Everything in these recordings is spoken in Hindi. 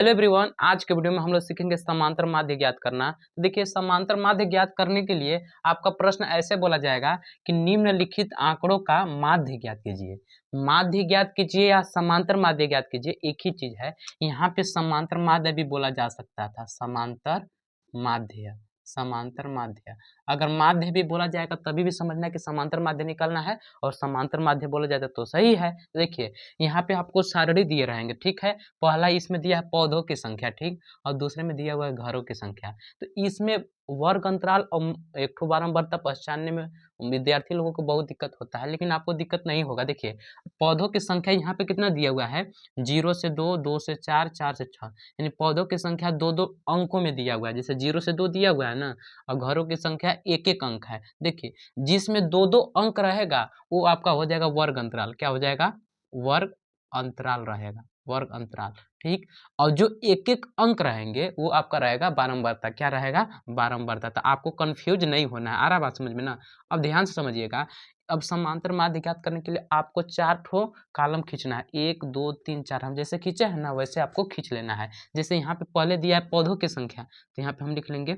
हेलो एवरीवन, आज के वीडियो में हम लोग सीखेंगे समांतर माध्य ज्ञात करना। तो देखिए, समांतर माध्य ज्ञात करने के लिए आपका प्रश्न ऐसे बोला जाएगा कि निम्नलिखित आंकड़ों का माध्य ज्ञात कीजिए। माध्य ज्ञात कीजिए या समांतर माध्य ज्ञात कीजिए, एक ही चीज है। यहाँ पे समांतर माध्य भी बोला जा सकता था, समांतर माध्य। समांतर माध्य अगर माध्य भी बोला जाएगा तभी भी समझना है कि समांतर माध्य निकालना है, और समांतर माध्य बोला जाता तो सही है। देखिए, यहाँ पे आपको सारणी दिए रहेंगे, ठीक है। पहला इसमें दिया है पौधों की संख्या, ठीक, और दूसरे में दिया हुआ है घरों की संख्या। तो इसमें वर्ग अंतराल और एक ठो बारंबारता पहचानने में विद्यार्थी लोगों को बहुत दिक्कत होता है, लेकिन आपको दिक्कत नहीं होगा। देखिए, पौधों की संख्या यहाँ पे कितना दिया हुआ है, 0 से 2, 2 से 4, 4 से 6, यानी पौधों की संख्या दो दो अंकों में दिया हुआ है। जैसे 0 से 2 दिया हुआ है ना, और घरों की संख्या एक एक अंक है। देखिए, जिसमें दो दो अंक रहेगा वो आपका हो जाएगा वर्ग अंतराल। क्या हो जाएगा? वर्ग अंतराल रहेगा, वर्ग अंतराल, ठीक। और जो एक एक अंक रहेंगे वो आपका रहेगा बारंबारता। क्या रहेगा? बारंबारता। तो आपको कंफ्यूज नहीं होना है। आ रहा बात समझ में ना? अब ध्यान से समझिएगा। अब समांतर माध्य ज्ञात करने के लिए आपको 4 ठो कॉलम खींचना है, 1 2 3 4। हम जैसे खींचे हैं ना, वैसे आपको खींच लेना है। जैसे यहाँ पे पहले दिया है पौधों की संख्या, तो यहाँ पे हम लिख लेंगे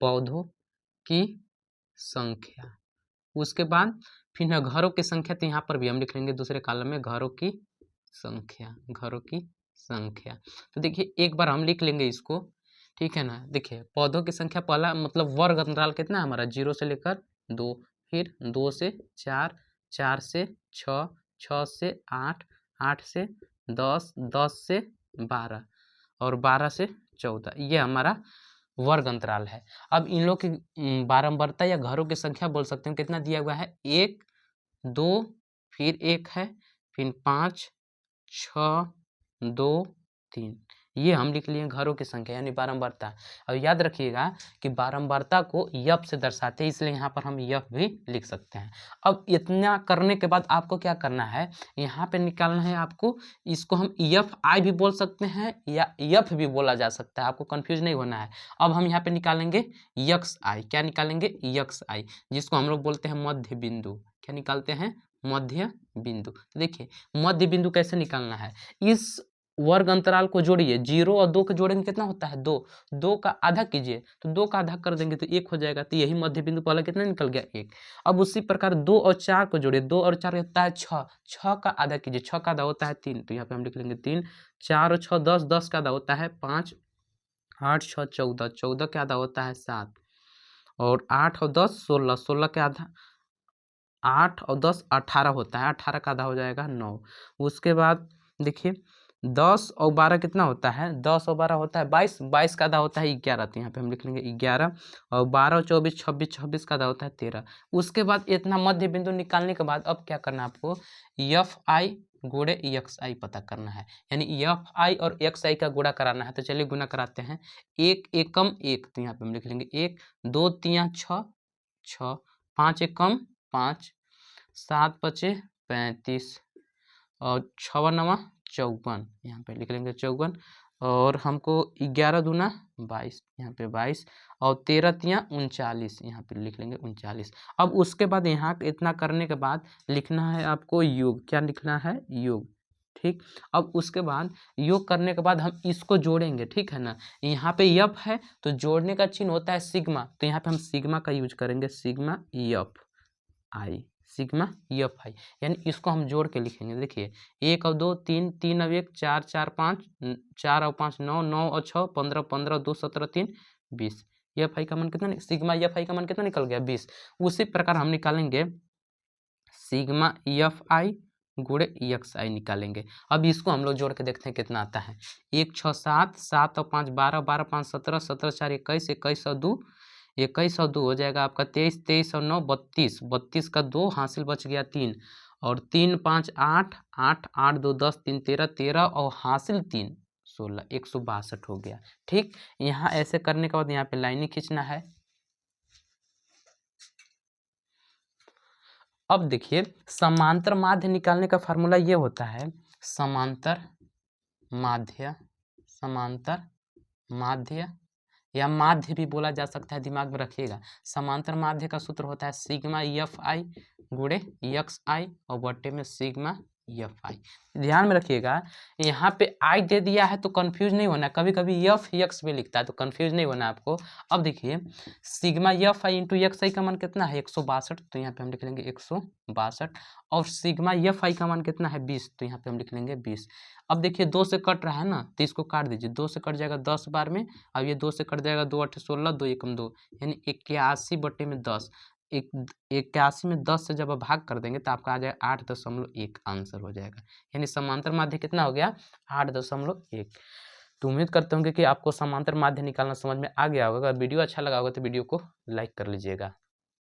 पौधों की संख्या। उसके बाद फिर ना घरों की संख्या, तो यहाँ पर भी हम लिख लेंगे दूसरे कॉलम में घरों की संख्या, घरों की संख्या। तो देखिए, एक बार हम लिख लेंगे इसको, ठीक है ना। देखिए, पौधों की संख्या पहला मतलब वर्ग अंतराल कितना है हमारा, 0 से लेकर 2, फिर 2 से 4, 4 से 6, 6 से 8, 8 से 10, 10 से 12 और 12 से 14, ये हमारा वर्ग अंतराल है। अब इन लोग की बारंबारता या घरों की संख्या बोल सकते हैं, कितना दिया हुआ है, 1 2, फिर 1 है, फिर 5 6 2 3, ये हम लिख लिए घरों की संख्या यानी बारंबारता। और याद रखिएगा कि बारंबारता को यफ से दर्शाते हैं, इसलिए यहाँ पर हम यफ भी लिख सकते हैं। अब इतना करने के बाद आपको क्या करना है, यहाँ पे निकालना है आपको। इसको हम यफ आई भी बोल सकते हैं या यफ भी बोला जा सकता है, आपको कंफ्यूज नहीं होना है। अब हम यहाँ पे निकालेंगे यक्स आई। क्या निकालेंगे? यक्स आई, जिसको हम लोग बोलते हैं मध्य बिंदु। क्या निकालते हैं? मध्य बिंदु। तो देखिए, मध्य बिंदु कैसे निकालना है, इस वर्ग अंतराल को जोड़िए, 0 और 2 को जोड़ेंगे कितना होता है, 2। 2 का आधा कीजिए, तो 2 का आधा कर देंगे तो 1 हो जाएगा। तो यही मध्य बिंदु पहला कितना निकल गया, 1। अब उसी प्रकार 2 और 4 को जोड़िए, 2 और 4 होता है 6, 6 का आधा कीजिए, 6 का आधा होता है 3, तो यहाँ पे हम लिख लेंगे 3। 4 और 6 10, 10 का आधा होता है 5, 8 6 14, 14 का आधा होता है 7, और 8 और 10 16, 16 का आधा 8 और 10 18 होता है, 18 का आधा हो जाएगा 9। उसके बाद देखिए, 10 और 12 कितना होता है, 10 और 12 होता है 22, 22 का आधा होता है 11, तो यहाँ पे हम लिख लेंगे 11। और 12 और 24 26, 26 का आधा होता है 13। उसके बाद इतना मध्य बिंदु निकालने के बाद अब क्या करना है आपको, एफ आई गुणे एक्स आई पता करना है, यानी एफ आई और एक्स आई का गुणा कराना है। तो चलिए गुणा कराते हैं। 1 एकम 1, तो यहाँ पे हम लिख लेंगे 1, 2 3 6 6, 5 एकम 5, 7 पचे 35, और 6 नवा 54, यहाँ पे लिख लेंगे 54। और हमको 11 दूना 22, यहाँ पे 22, और 13 तिया 39, यहाँ पे लिख लेंगे 39। अब उसके बाद यहाँ इतना करने के बाद लिखना है आपको योग। क्या लिखना है? योग, ठीक। अब उसके बाद योग करने के बाद हम इसको जोड़ेंगे, ठीक है ना। यहाँ पे यफ है तो जोड़ने का चिन्ह होता है सिग्मा, तो यहाँ पे हम सिग्मा का यूज करेंगे, सिग्मा यफ आई, सिग्मा यफ आई, यानी इसको हम जोड़ के लिखेंगे। देखिए, 1 और 2 3, 3 और 1 4, 4 5, 4 और 5 9, 9 और 6 15, 15 2 17 3 20। एफ आई का मान कितना, सिग्मा एफ आई का मान कितना निकल गया, 20। उसी प्रकार हम निकालेंगे सिग्मा एफ आई गुणे एक्स आई निकालेंगे। अब इसको हम लोग जोड़ के देखते हैं कितना आता है। 1 6 7, 7 और 5 12, 12 5 17, 17 4 21, 21 और 2 21 और 2 हो जाएगा आपका 23, 23 और 9 32, 32 का 2 हासिल बच गया 3, और 3 5 8, 8 8 2 10, 3 13, 13 और हासिल 3 16, 162 हो गया, ठीक। यहाँ ऐसे करने के बाद यहाँ पे लाइनें खींचना है। अब देखिए, समांतर माध्य निकालने का फार्मूला ये होता है, समांतर माध्य, समांतर माध्य या माध्य भी बोला जा सकता है, दिमाग में रखिएगा। समांतर माध्य का सूत्र होता है सिग्मा एफ आई गुणे एक्स आई और बट्टे में सिग्मा एफ आई। ध्यान में रखिएगा, यहाँ पे आई दे दिया है तो कंफ्यूज नहीं होना, कभी कभी एफ एक्स भी लिखता है तो कंफ्यूज नहीं होना आपको। अब देखिए sigma F I into X I का मान कितना है 162, तो यहाँ पे हम लिख लेंगे 162, और सिग्मा एफ आई का मान कितना है 20, तो यहाँ पे हम लिख लेंगे 20। अब देखिए 2 से कट रहा है ना, तो इसको काट दीजिए, 2 से कट जाएगा 10 बार में, अब ये 2 से कट जाएगा, 2 8 16, 2 एकम 2, यानी 81/10। 81 में 10 से जब आप भाग कर देंगे तो आपका आ जाएगा 8.1 आंसर हो जाएगा, यानी समांतर माध्य कितना हो गया 8.1। तो उम्मीद करते होंगे कि आपको समांतर माध्य निकालना समझ में आ गया होगा। अगर वीडियो अच्छा लगा होगा तो वीडियो को लाइक कर लीजिएगा।